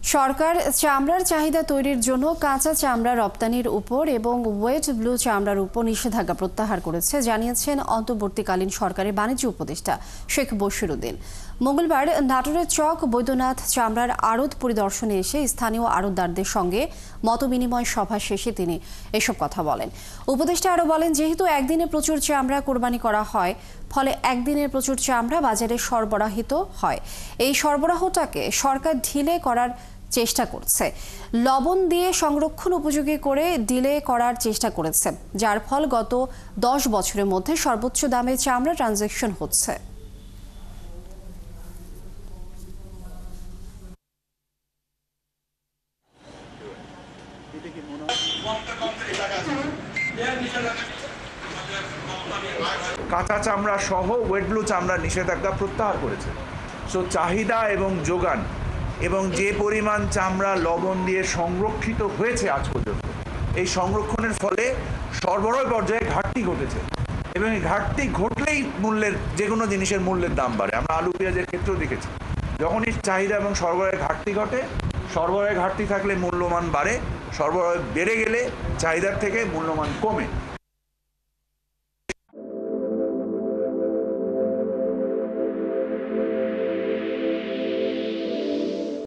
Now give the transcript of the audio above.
সরকার চামড়ার চাহিদা তৈরির জন্য কাঁচা চামড়া রপ্তানির উপর এবং ওয়েট ব্লু চামড়ার উপর নিষেধাজ্ঞা প্রত্যাহার করেছে জানিয়েছেন অন্তর্বর্তীকালীন সরকারের বাণিজ্য উপদেষ্টা শেখ বশিরউদ্দিন। মঙ্গলবার নাটোরের চক বৈদ্যনাথ চামড়ার আড়ত পরিদর্শনে এসে স্থানীয় আড়তদারদের সঙ্গে মতবিনিময় সভা শেষে তিনি এসব কথা বলেন। উপদেষ্টা আরও বলেন, যেহেতু একদিনে প্রচুর চামড়া কোরবানি করা হয়, ফলে একদিনের প্রচুর চামড়া বাজারে সরবরাহিত হয়। এই সরবরাহটাকে সরকার ঢিলে করার চেষ্টা করছে, লবণ দিয়ে সংরক্ষণ উপযোগী করে ডিলে করার চেষ্টা করেছে, যার ফল গত 10 বছরের মধ্যে সর্বোচ্চ দামে চামড়া ট্রানজ্যাকশন হচ্ছে। কাঁচা চামড়া সহ ওয়েট ব্লু চামড়া নিষেধাজ্ঞা প্রত্যাহার করেছে। সো চাহিদা এবং যোগান এবং যে পরিমাণ চামড়া লবণ দিয়ে সংরক্ষিত হয়েছে আজ পর্যন্ত, এই সংরক্ষণের ফলে সরবরাহ পর্যায়ে ঘাটতি ঘটেছে এবং এই ঘাটতি ঘটলেই মূল্যের যে কোনো জিনিসের মূল্যের দাম বাড়ে। আমরা আলু পেঁয়াজের ক্ষেত্রেও দেখেছি, যখনই চাহিদা এবং সরবরাহের ঘাটতি ঘটে, সরবরাহে ঘাটতি থাকলে মূল্যমান বাড়ে, সরবরাহ বেড়ে গেলে চাহিদার থেকে মূল্যমান কমে।